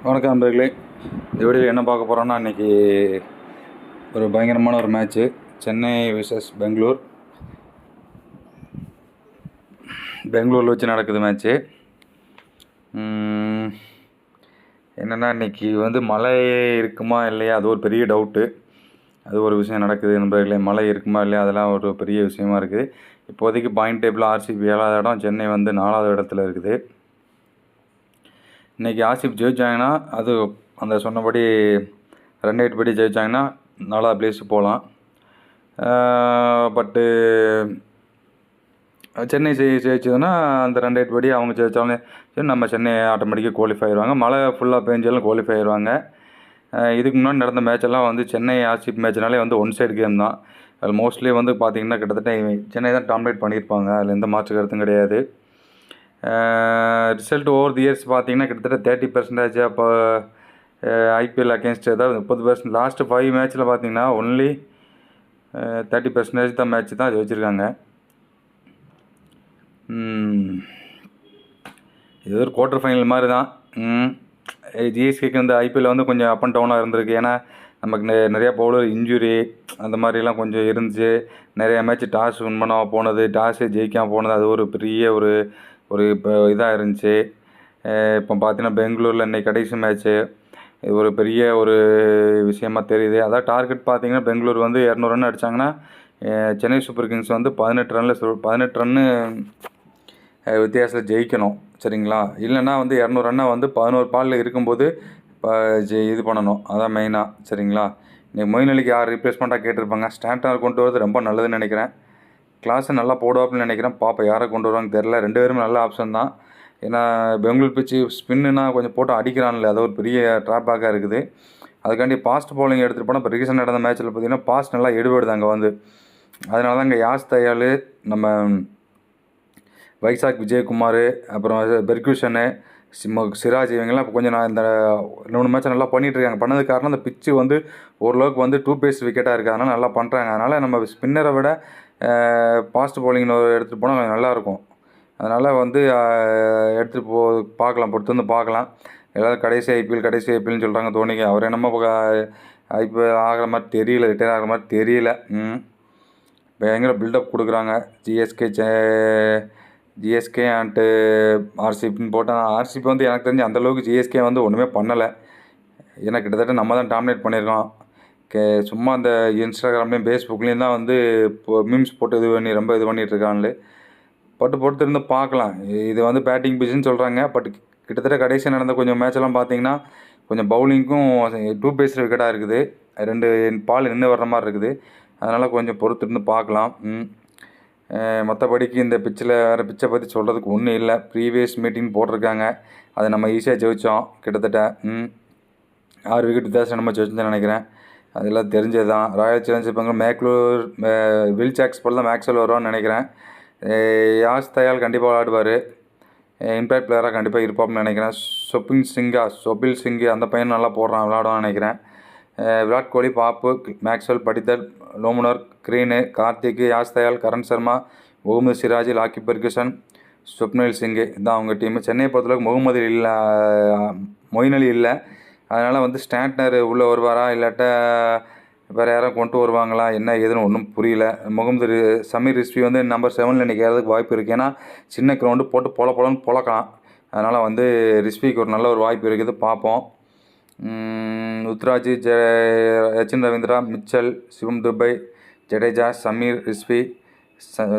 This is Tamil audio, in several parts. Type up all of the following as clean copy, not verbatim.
வணக்கம் நண்பர்களே. இந்த வீடியோவில் என்ன பார்க்க போகிறோன்னா, இன்றைக்கி ஒரு பயங்கரமான ஒரு மேட்ச்சு, சென்னை விசஸ் பெங்களூரில் வச்சு நடக்குது மேட்ச்சு. என்னென்னா, இன்றைக்கி மழை இருக்குமா இல்லையா, அது ஒரு பெரிய டவுட்டு. அது ஒரு விஷயம் நடக்குது நண்பர்களே. மழை இருக்குமா இல்லையா, அதெல்லாம் ஒரு பெரிய விஷயமா இருக்குது. இப்போதைக்கு பாயிண்ட் டேபிள் ஆர்சிபி 7வது இடம், சென்னை 4வது இடத்துல இருக்குது. இன்றைக்கி ஆர்சிபி ஜெயிச்சாங்கன்னா, அது அந்த சொன்னபடி ரன் ரேட் படி ஜெயிச்சாங்கன்னா 4வது பிளேஸு போகலாம். பட்டு சென்னை ஜெயிச்சதுன்னா அந்த ரன் ரேட் படி அவங்க ஜெயித்தாலும் சரி, நம்ம சென்னை ஆட்டோமேட்டிக்காக குவாலிஃபை ஆயிடுவாங்க. மழை ஃபுல்லாக பெஞ்சாலும் குவாலிஃபை ஆயிடுவாங்க. இதுக்கு முன்னாடி நடந்த மேட்செல்லாம் சென்னை ஆர்சிபி மேட்ச்னாலே ஒன் சைடு கேம் தான். அது மோஸ்ட்லி பார்த்திங்கன்னா கிட்டத்தட்ட சென்னை தான் டாமினேட் பண்ணியிருப்பாங்க. அதில் எந்த மாற்று கருத்தும் கிடையாது. ரிசல்ட் ஓவர் தி இயர்ஸ் பார்த்திங்கன்னா கிட்டத்தட்ட 30% அப்போ ஐபிஎல் அகேன்ஸ்ட் ஏதாவது 30%. லாஸ்ட்டு 5 மேட்ச்சில் பார்த்திங்கன்னா ஒன்லி 30% தான் மேட்ச் தான் ஜெயிச்சிருக்காங்க. இது ஒரு குவார்ட்டர் ஃபைனல் மாதிரி தான். ஜிஎஸ்கேக்கு ஐபிஎல் கொஞ்சம் அப் அண்ட் டவுனாக இருந்திருக்கு. ஏன்னா நமக்கு நிறையா பவுலர் இன்ஜுரி அந்த மாதிரிலாம் கொஞ்சம் இருந்துச்சு. நிறையா மேட்ச் டாஸ் வின் பண்ணாமல் போனது, டாஸே ஜெயிக்காமல் போனது, அது ஒரு பெரிய ஒரு இப்போ இதாக இருந்துச்சு. இப்போ பார்த்தீங்கன்னா பெங்களூரில் இன்றைக்கி கடைசி மேட்ச்சு, இது ஒரு பெரிய ஒரு விஷயமா தெரியுது. அதான் டார்கெட் பார்த்தீங்கன்னா பெங்களூர் 200 ரன் அடித்தாங்கன்னா சென்னை சூப்பர் கிங்ஸ் 18 ரன்னு வித்தியாசத்தில் ஜெயிக்கணும். சரிங்களா? இல்லைன்னா 200 ரன்னை 11 பாலில் இருக்கும்போது இப்போ இது பண்ணணும். அதான் மெயினாக. சரிங்களா? இன்றைக்கி மொயின் அலிக்கு யார் ரீப்ளேஸ்மெண்ட்டாக கேட்டிருப்பாங்க. ஸ்டாண்டர்ட் கொண்டு வரது ரொம்ப நல்லதுன்னு நினைக்கிறேன். கிளாஸை நல்லா போடுவாப்புன்னு நினைக்கிறேன். பார்ப்போம் யாரை கொண்டு வருவாங்க தெரில. 2 பேரும் நல்ல ஆப்ஷன் தான். ஏன்னா பெங்களூர் பிச்சு ஸ்பின்னுனா கொஞ்சம் போட்டு அடிக்கிறான்ல, அது ஒரு பெரிய ட்ராபேக்காக இருக்குது. அதுக்காண்டி ஃபாஸ்ட் பவுலிங் எடுத்துகிட்டு போனால் இப்போ ரீசெண்ட் நடந்த மேட்ச்சில் பார்த்திங்கன்னா ஃபாஸ்ட் நல்லா எடுபடுது அங்கே அதனால தான் இங்கே யாஸ் தயால், நம்ம வைசாக் விஜயகுமார், அப்புறம் பெர்குஷனு, சிராஜ் இவங்கெல்லாம் இப்போ கொஞ்சம் நான் இந்த 3 மேட்ச்சை நல்லா பண்ணிகிட்ருக்காங்க. பண்ணதுக்கு காரணம் அந்த பிச்சு ஓரளவுக்கு 2 பேஸ் விக்கெட்டாக இருக்குது. அதனால் நல்லா பண்ணுறாங்க. அதனால் நம்ம ஸ்பின்னரை விட ஃபாஸ்ட் பவுலிங் எடுத்துகிட்டு போனால் நல்லாயிருக்கும். அதனால் எடுத்துகிட்டு பார்க்கலாம், பொறுத்து பார்க்கலாம். எல்லோரும் கடைசி ஐபிஎல்னு சொல்கிறாங்க தோனிக்கு. அவர் என்னமோ ஐபிஎல் ஆகிற மாதிரி தெரியல, ரிட்டையர் ஆகிற மாதிரி தெரியல. பயங்கர பில்டப் கொடுக்குறாங்க ஜிஎஸ்கே அண்டு ஆர்சிபின்னு போட்டால். ஆர்சிபி எனக்கு தெரிஞ்சு அந்தளவுக்கு ஜிஎஸ்கே ஒன்றுமே பண்ணலை. ஏன்னா கிட்டத்தட்ட நம்ம தான் டாமினேட் பண்ணியிருக்கோம். சும்மா அந்த இன்ஸ்டாகிராம்லேயும் ஃபேஸ்புக்லேயும் தான் இப்போ மீம்ஸ் போட்டு ரொம்ப இது பண்ணிகிட்ருக்காங்களே. பொறுத்திருந்து பார்க்கலாம். இது பேட்டிங் பிச்சுன்னு சொல்கிறாங்க. பட் கிட்டத்தட்ட கடைசி நடந்த கொஞ்சம் மேட்செல்லாம் பார்த்தீங்கன்னா கொஞ்சம் பவுலிங்க்கும் 2 பேஸ் விக்கெட்டாக இருக்குது. 2 பால் நின்று வர்ற மாதிரி இருக்குது. அதனால் கொஞ்சம் பொறுத்திருந்து பார்க்கலாம். மற்றபடிக்கு இந்த வேறு பிச்சை பற்றி சொல்கிறதுக்கு ஒன்றும் இல்லை. ப்ரீவியஸ் மீட்டிங் போட்டிருக்காங்க. அதை நம்ம ஈஸியாக ஜெயித்தோம். கிட்டத்தட்ட 6 விக்கெட் வித்தியாசம் நம்ம ஜெயிச்சோன்னு நினைக்கிறேன். அதெல்லாம் தெரிஞ்சது தான். Royal Challengers Bangalore Will Jacks போல் தான் மேக்ஸ்வெல் வருவான்னு நினைக்கிறேன். யாஸ் தயால் கண்டிப்பாக விளையாடுவார். இம்பேக்ட் பிளேயராக கண்டிப்பாக இருப்பாப்னு நினைக்கிறேன். சொபில் சிங்கு அந்த பையன் நல்லா விளையாடுவான்னு நினைக்கிறேன். விராட் கோலி, பாப்பு, மேக்ஸ்வெல், படித்தல், லோமுனர், கிரீனு, கார்த்திக், யாஸ் தயால், கரண் சர்மா, முகமது சிராஜ், லாக்கி பெர்குசன், ஸ்வப்னில் சிங்கு இதுதான் அவங்க டீமு. சென்னையை பொறுத்தளவுக்கு மொயின் அலி இல்லை. அதனால் ஸ்டாண்ட்னர் உள்ளே வருவாரா, இல்லாட்ட வேறு யாரும் கொண்டு வருவாங்களா, என்ன ஏதுன்னு ஒன்றும் புரியல. சமீர் ரிஸ்வி நம்பர் 7 இன்றைக்கி ஏறதுக்கு வாய்ப்பு இருக்குது. ஏன்னா சின்ன கிரவுண்டு போட்டு பொலன்னு பொழக்கலாம். அதனால் ரிஸ்விக்கு ஒரு நல்ல ஒரு வாய்ப்பு இருக்குது. பார்ப்போம். உத்ராஜ், சச்சின் ரவீந்திரா, மிச்சல், சிவம் துபை, ஜடேஜா, சமீர் ரிஸ்வி,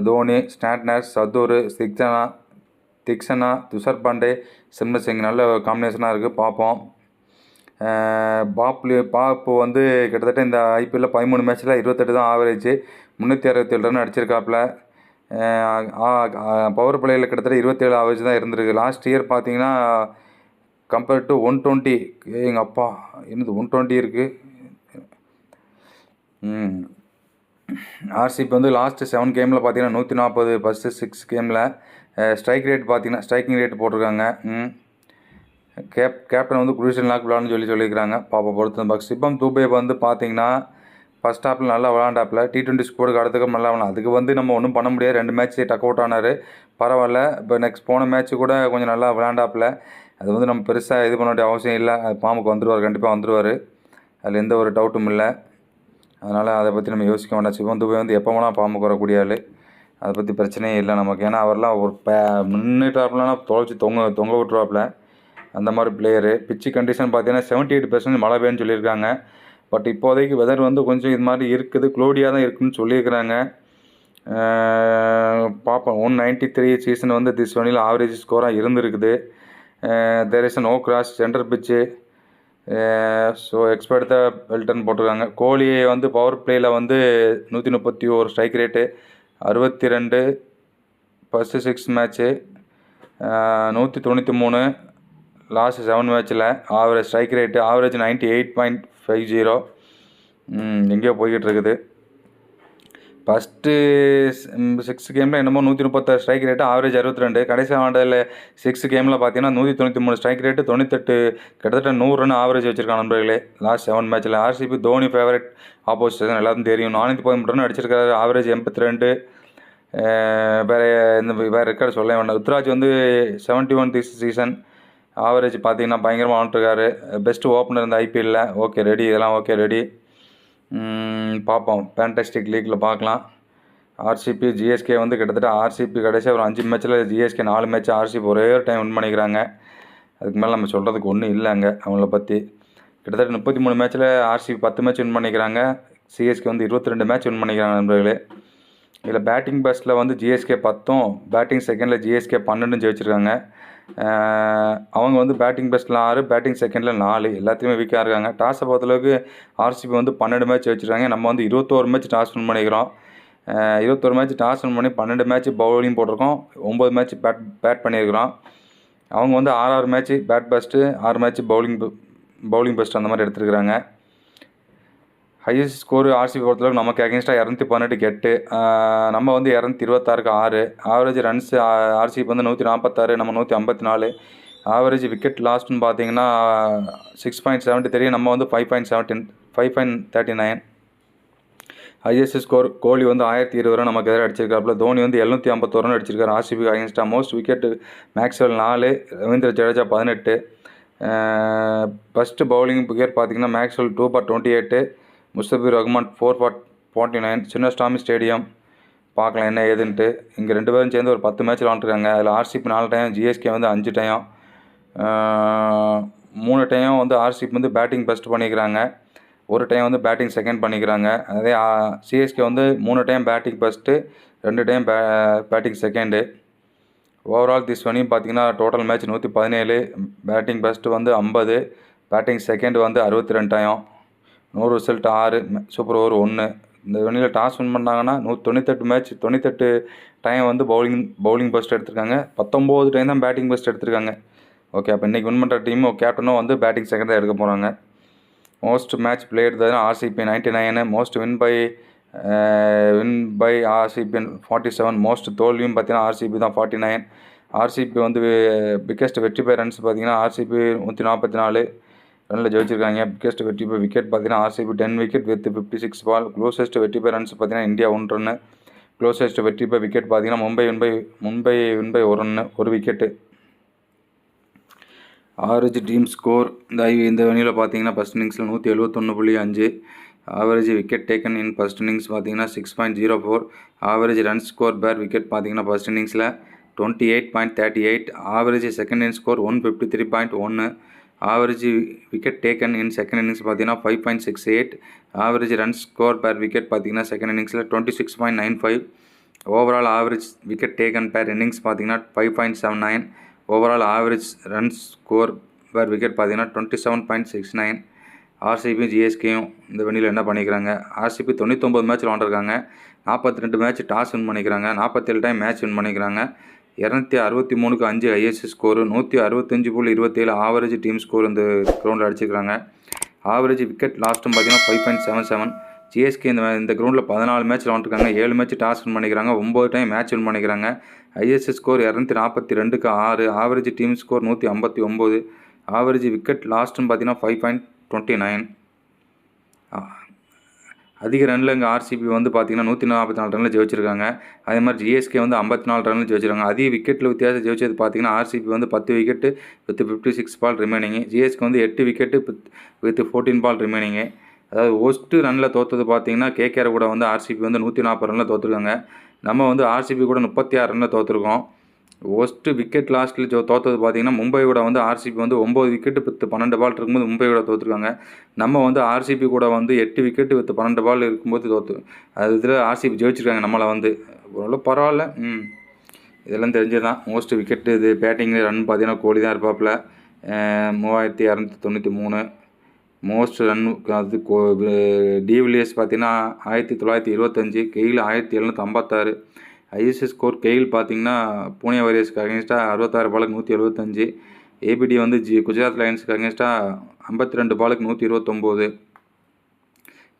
தோனி, ஸ்டாண்ட்னர், சதூர், திக்ஷனா, துஷார் பாண்டே, சிம்ரன் சிங் நல்ல காம்பினேஷனாக இருக்குது. பார்ப்போம். பாப்பு கிட்டத்தட்ட இந்த ஐபிஎல்லில் 13 மேட்ச்சில் 28 தான் ஆவரேஜ். 367 ரன் அடிச்சிருக்காப்புல. பவர் பிளேயில் கிட்டத்தட்ட 27 ஆவரேஜ் தான் இருந்திருக்கு. லாஸ்ட் இயர் பார்த்தீங்கன்னா கம்பேர்ட் டு 120. எங்கள் அப்பா என்னது 120 இருக்குது. ஆர்சிபி லாஸ்ட்டு 7 கேமில் பார்த்தீங்கன்னா 140. ஃபஸ்ட்டு 6 கேமில் ஸ்ட்ரைக்கிங் ரேட் போட்டிருக்காங்க. கேப்டன் குரூஷியல் லாக் விளாட்னு சொல்லியிருக்கிறாங்க. பாப்பா பொறுத்து சிவம் துபே பார்த்தீங்கன்னா ஃபஸ்ட் ஹாப்பில் நல்லா விளாண்டாப்பில். T20 ஸ்கோருக்கு அடுத்துக்கு நல்லா விளாடும். அதுக்கு நம்ம ஒன்றும் பண்ண முடியாது. 2 மேட்ச் டக் அவுட் ஆனார். பரவாயில்ல. இப்போ நெக்ஸ்ட் போன மேட்ச்சு கூட கொஞ்சம் நல்லா விளாண்டாப்பில். அது வந்து நம்ம பெருசாக இது பண்ண வேண்டிய அவசியம் இல்லை. அது ஃபார்முக்கு வந்துருவார், கண்டிப்பாக வந்துருவார். அதில் எந்த ஒரு டவுட்டும் இல்லை. அதனால் அதை பற்றி நம்ம யோசிக்க வேண்டாம். சிவம் துபே வந்து எப்போ வேணால் ஃபார்முக்கு வரக்கூடிய ஆள். அதை பற்றி பிரச்சனையே இல்லை நமக்கு. ஏன்னா அவர்லாம் ஒரு நின்றுட்டாப்புலனா தொலைச்சி தொங்க விட்டுருவாப்புல. அந்த மாதிரி பிளேயரு. பிச்சு கண்டிஷன் பார்த்தீங்கன்னா 78% மழை பெய்யுன்னு சொல்லியிருக்காங்க. பட் இப்போதைக்கு வெதர் வந்து கொஞ்சம் இது மாதிரி இருக்குது, க்ளோடியாக தான் இருக்குதுன்னு சொல்லியிருக்கிறாங்க. பார்ப்போம். 193 சீசன் வந்து திஸ் ஒன்னில் ஆவரேஜ் ஸ்கோராக இருந்திருக்குது. There is no grass centre pitch. So expert தான் வெல்டன் போட்டிருக்காங்க. கோலியை வந்து பவர் பிளேயில் வந்து 131 strike rate, 62 first 6 match, 193 last 7 மேட்ச்சில். Average strike rate average 98.50. எங்கேயோ போய்கிட்டு இருக்குது. ஃபஸ்ட்டு 6 கேமில் என்னமோ 136 ஸ்ட்ரைக் ரேட்டு, ஆவரேஜ் 62. கடைசி ஆண்டில் 6 கேமில் பார்த்தீங்கன்னா 193 ஸ்ட்ரைக் ரேட்டு, 98 கிட்டத்தட்ட 100 ரன் ஆவரேஜ் வச்சுருக்காங்க நண்பர்களே லாஸ்ட் 7 மேட்ச்சில். ஆர்சிபி தோனி ஃபேவரட் ஆப்போசிஷன் எல்லாத்தையும் தெரியும். 413 ரன் அடிச்சிருக்காரு, ஆவரேஜ் 82. வேறு ரெக்கார்டு சொல்ல வேண்டாம். ருத்ராஜ் வந்து 71 திஸ் சீசன், ஆவரேஜ் பார்த்தீங்கன்னா பயங்கரமாக வந்துட்டுருக்காரு. பெஸ்ட்டு ஓப்பனர் இந்த ஐபிஎல்லில். ஓகே ரெடி, இதெல்லாம் ஓகே ரெடி. பார்ப்போம், ஃபேண்டாஸ்டிக் லீக்கில் பார்க்கலாம். ஆர்சிபி ஜிஎஸ்கே வந்து கிட்டத்தட்ட ஆர்சிபி கடைசியாக ஒரு 5 மேட்ச்சில் ஜிஎஸ்கே 4 மேட்ச் ஆர்சிபி ஒரே ஒரு டைம் வின் பண்ணிக்கிறாங்க. அதுக்கு மேலே நம்ம சொல்கிறதுக்கு ஒன்றும் இல்லைங்க அவங்கள பற்றி. கிட்டத்தட்ட 33 மேட்ச்சில் ஆர்சிபி 10 மேட்ச் வின் பண்ணிக்கிறாங்க. சிஎஸ்கே வந்து 22 மேட்ச் வின் பண்ணிக்கிறாங்க நண்பர்களே. இதில் பேட்டிங் பெஸ்ட்டில் வந்து ஜிஎஸ்கே 10, பேட்டிங் செகண்டில் ஜிஎஸ்கே 12 ஜெயிச்சிருக்காங்க. அவங்க வந்து பேட்டிங் பெஸ்ட்டில் 6, பேட்டிங் செகண்டில் 4, எல்லாத்தையுமே வீக்காக இருக்காங்க. டாஸை பொறுத்தளவுக்கு ஆர்சிபி வந்து 12 மேட்ச் வச்சுருக்காங்க. நம்ம வந்து 21 மேட்ச் டாஸ் வின் பண்ணிக்கிறோம். 21 மேட்ச் டாஸ் வின் பண்ணி 12 மேட்ச் பவுலிங் போட்டிருக்கோம், 9 மேட்ச் பேட் பண்ணியிருக்கிறோம். அவங்க வந்து 6 match bat best, 6 match bowling best அந்த மாதிரி எடுத்துருக்குறாங்க. ஹையஸ்ட் ஸ்கோரு ஆர்சிபி பொறுத்தளவுக்கு நமக்கு அகேன்ஸ்டாக 218 கெட்டு, நம்ம வந்து 226க்கு 6. ஆவரேஜ் ரன்ஸ் ஆர்சிபி வந்து 146, நம்ம 154. ஆவரேஜ் விக்கெட் லாஸ்ட்னு பார்த்தீங்கன்னா 6.73, நம்ம வந்து 5.39. ஹையஸ்ட் ஸ்கோர் கோலி வந்து 1020 ரன் நமக்கு எதிராக அடிச்சிருக்காப்புல. தோனி வந்து 751 ரன் அடிச்சிருக்காரு ஆர்சிபி அகேன்ஸ்டாக. Most wicket Maxwell 4, Ravindra Jadeja 18. First bowling wicket பார்த்தீங்கன்னா மேக்ஸ்வெல் 2/28, முஸ்தபிர் ரஹ்மான் 4/49. சின்னஸ்வாமி ஸ்டேடியம் பார்க்கலாம் என்ன ஏதுன்ட்டு. இங்கே 2 பேரும் சேர்ந்து ஒரு 10 மேட்ச் விளாண்டுருக்காங்க. அதில் ஆர்சிபி 4 டைம், ஜிஎஸ்கே வந்து 5 டைம். 3 டைம் வந்து ஆர்சிபி வந்து பேட்டிங் பெஸ்ட் பண்ணிக்கிறாங்க, 1 டைம் வந்து பேட்டிங் செகண்ட் பண்ணிக்கிறாங்க. அதே சிஎஸ்கே வந்து 3 time batting first, 2 time batting second. Overall this வரையும் பார்த்தீங்கன்னா டோட்டல் மேட்ச் 117, பேட்டிங் ஃபஸ்ட்டு வந்து 50, பேட்டிங் செகண்ட் வந்து 62 டைம். 100 result 6, super over 1. இந்த வழியில் டாஸ் வின் பண்ணாங்கன்னா 198 மேட்ச் 98 டைம் வந்து பவுலிங் பெஸ்ட் எடுத்திருக்காங்க, 19 டைம் தான் பேட்டிங் பெஸ்ட் எடுத்திருக்காங்க. ஓகே, அப்போ இன்றைக்கி வின் பண்ணுற டீமும் கேப்டனும் வந்து பேட்டிங் செகண்ட் தான் எடுக்க போகிறாங்க. மோஸ்ட் மேட்ச் பிளேயர் தான் RCB 99, most win by RCB 47, most தோல்வியும் பார்த்தீங்கன்னா ஆர்சிபி தான் 49. ஆர்சிபி வந்து பிக்கெஸ்ட் வெற்றி பெற ரன்ஸ் பார்த்தீங்கன்னா ஆர்சிபி 144 ரனில் ஜெயிச்சிருக்காங்க. பிக்கெஸ்ட் வெற்றி பெற விக்கெட் பார்த்தீங்கன்னா RCB 10 wicket with 56 ball. Closest வெற்றி பெற ரன்ஸ் பார்த்தீங்கன்னா இந்தியா 1 ரன்னு. க்ளோசஸ்ட் வெற்றி பெற விக்கெட் பார்த்தீங்கன்னா Mumbai win by 1 run, 1 wicket. Average team score இந்த வணியில் பார்த்தீங்கன்னா ஃபஸ்ட் இன்னிங்ஸில் 171.5. Average wicket taken in first innings பார்த்தீங்கன்னா 6.04. Average run score per wicket பார்த்தீங்கன்னா ஃபஸ்ட் இன்னிங்ஸில் 28.38. Average second innings score 153.1. Average wicket taken in second innings பார்த்தீங்கன்னா 5.68. Average run score per wicket பார்த்தீங்கன்னா செகண்ட் இன்னிங்ஸில் 26.95. Overall average wicket taken per innings பார்த்தீங்கன்னா 5.79. Overall average run score per wicket பார்த்தீங்கன்னா 27.69. ஆர்சிபி ஜிஎஸ்கேயும் இந்த வண்டியில் என்ன பண்ணிக்கிறாங்க, ஆர்சிபி 99 மேட்ச் விளாண்டுருக்காங்க, 42 மேட்ச் டாஸ் வின் பண்ணிக்கிறாங்க, 47 டைம் மேட்ச் வின் பண்ணிக்கிறாங்க. 263க்கு 5 highest score, 165.27 average team score இந்த கிரவுண்டில் அடிச்சிருக்காங்க. ஆவரேஜ் விக்கெட் லாஸ்ட்டும் பார்த்தீங்கன்னா 5.77. ஜிஎஸ்கே இந்த கிரவுண்டில் 14 மேட்ச் விளாண்டுருக்காங்க, 7 மேட்ச் டாஸ் வின் பண்ணிக்கிறாங்க, 9 டைம் மேட்ச் வின் பண்ணிக்கிறாங்க. ஹையஸ்ட் ஸ்கோர் 242க்கு 6, average team score 159. Average wicket லாஸ்ட்டும் பார்த்தீங்கன்னா 5.29. அதிக ரனில் இங்கே ஆர்சிபி வந்து பார்த்தீங்கன்னா 144 ரனில் ஜெயிச்சிருக்காங்க. அதே மாதிரி ஜிஎஸ்கே வந்து 54 ரனில் ஜெயிச்சிருக்காங்க. அதிக விக்கெட்டில் வித்தியாசம் ஜெயிச்சது பார்த்தீங்கன்னா ஆர்சிபி வந்து 10 wicket with 56 ball remaining. CSK வந்து 8 விக்கெட்டு வித் 14 பால் ரிமைனிங்கு. அதாவது ஒஸ்ட்டு ரனில் தோற்றது பார்த்தீங்கன்னா கேகேஆர் கூட வந்து ஆர்சிபி வந்து 140 ரனில் தோற்றுருக்காங்க. நம்ம வந்து ஆர்சிபி கூட 36 ரனில் தோற்றுருக்கோம். ஒஸ்ட்டு விக்கெட் லாஸ்ட்டில் தோற்றது பார்த்தீங்கன்னா மும்பை கூட வந்து ஆர்சிபி வந்து 9 விக்கெட்டு வித் 12 பால் இருக்கும்போது மும்பை கூட தோற்றுருக்காங்க. நம்ம வந்து ஆர்சிபி கூட வந்து 8 விக்கெட்டு வித் 12 பால் இருக்கும்போது இதில் ஆர்சிபி ஜெயிச்சிருக்காங்க நம்மளை வந்து. ஓரளவு பரவாயில்ல. இதெல்லாம் தெரிஞ்சதான். மோஸ்ட் விக்கெட்டு இது பேட்டிங் ரன் பார்த்தீங்கன்னா கோலி தான் இருப்பாப்புல. 3293. மோஸ்ட் ரன் அது டிவிலியர்ஸ் பார்த்தீங்கன்னா 1925, கெயில் 1756. ஹையஸ்ட் ஸ்கோர் கெயில் பார்த்தீங்கன்னா பூனே வாரியர்ஸ்க்கு அகேன்ஸ்டாக 66 பாலுக்கு 175. ஏபிடி வந்து குஜராத் லைன்ஸுக்கு அகேன்ஸ்டாக 52 பாலுக்கு 129.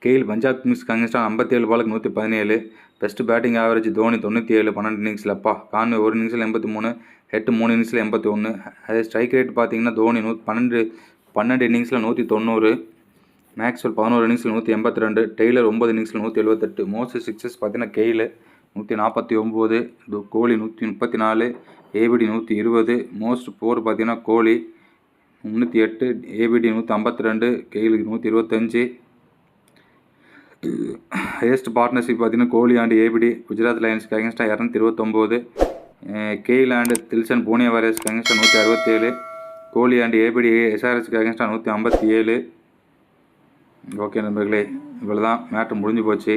கெயில் பஞ்சாப் கிங்ஸ்க்கு அகேன்ஸ்டாக 57 பாலுக்கு 117. பெஸ்ட் பேட்டிங் ஆவரேஜ் தோனி 97 12 இன்னிங்ஸில். அப்பா கான்வே ஒரு இன்னிங்ஸில் 83, ஹெட் 3 இன்னிங்ஸில் 81. அதே ஸ்ட்ரைக் ரேட் பார்த்தீங்கன்னா தோனி 12 இன்னிங்ஸில் 190. மேக்ஸ்வெல் 11 இன்னிங்ஸில் 182. டெய்லர் 9 இன்னிங்ஸில் 178. மோஸ்ட் சிக்ஸஸ் பார்த்தீங்கன்னா கெயில் 149, கோலி 134, ஏபிடி 120. மோஸ்ட் 4 பார்த்தீங்கன்னா கோலி 308, ஏபிடி 152, கெயிலுக்கு 125. ஹையஸ்ட் பார்ட்னர்ஷிப் பார்த்தீங்கன்னா கோலி அண்ட் ஏபிடி குஜராத் லைன்ஸ்க்கு அகேன்ஸ்டாக 229. கெயில் அண்ட் தில்சன் பூனே வாரியர்ஸ்க்கு அகேன்ஸ்டாக 167. கோலி அண்ட் ஏபிடி எஸ்ஆர்எஸ்க்கு அகேன்ஸ்டாக 157. ஓகே நண்பர்களே, இவ்வளோ தான் மேட்ரு முடிஞ்சு போச்சு.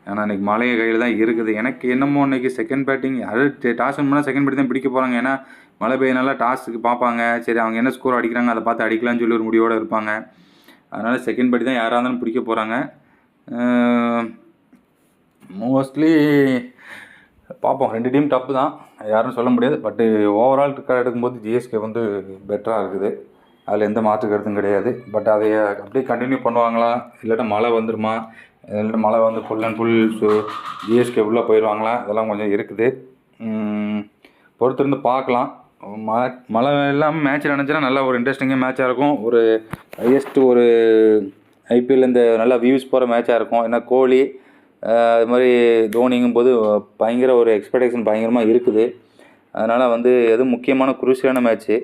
ஆனால் இன்றைக்கி மலைய கையில் தான் இருக்குது. எனக்கு என்னமோ இன்றைக்கி செகண்ட் பேட்டிங் அது டாஸ் வின் பண்ணால் செகண்ட் பேட்டிங் தான் பிடிக்க போகிறாங்க. ஏன்னா மழை பெய்யனால டாஸுக்கு பார்ப்பாங்க. சரி அவங்க என்ன ஸ்கோர் அடிக்கிறாங்க அதை பார்த்து அடிக்கலாம்னு சொல்லி ஒரு முடிவோடு இருப்பாங்க. அதனால் செகண்ட் பேட்டிங் தான் யாராக இருந்தாலும் பிடிக்க போகிறாங்க. மோஸ்ட்லி பார்ப்போம். 2 டீம் டப்பு தான், யாரும் சொல்ல முடியாது. பட்டு ஓவரால் ரெக்கார்ட் எடுக்கும்போது ஜிஎஸ்கே வந்து பெட்டராக இருக்குது. அதில் எந்த மாற்று கருத்தும் கிடையாது. பட் அதை அப்படியே கண்டினியூ பண்ணுவாங்களா, இல்லாட்டா மழை வந்துடுமா, இல்லாட்டா மழை வந்து ஃபுல் அண்ட் ஃபுல் ஜிஎஸ்கே உள்ளே போயிடுவாங்களா, இதெல்லாம் கொஞ்சம் இருக்குது. பொறுத்திருந்து பார்க்கலாம். மழை இல்லாமல் மேட்ச் நினச்சினா நல்லா ஒரு இன்ட்ரெஸ்டிங்காக மேட்சாக இருக்கும். ஒரு ஹையஸ்ட் ஒரு ஐபிஎல் இந்த நல்லா வியூஸ் போகிற மேட்சாக இருக்கும். ஏன்னா கோலி அது மாதிரி தோனிங்கும் போது பயங்கர ஒரு எக்ஸ்பெக்டேஷன் பயங்கரமாக இருக்குது. அதனால் வந்து எதுவும் முக்கியமான குரூசியலான மேட்ச்சு.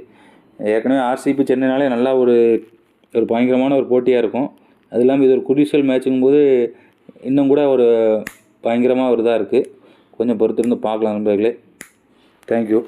ஏற்கனவே ஆர்சிபி சென்னைனாலே நல்லா ஒரு பயங்கரமான ஒரு போட்டியாக இருக்கும். அது இல்லாமல் இது ஒரு குரூசியல் மேட்சுங்கும் போது இன்னும் கூட ஒரு பயங்கரமாக ஒரு இதாக இருக்குது. கொஞ்சம் பொறுத்திருந்து பார்க்கலாம் நண்பர்களே. தேங்க்யூ.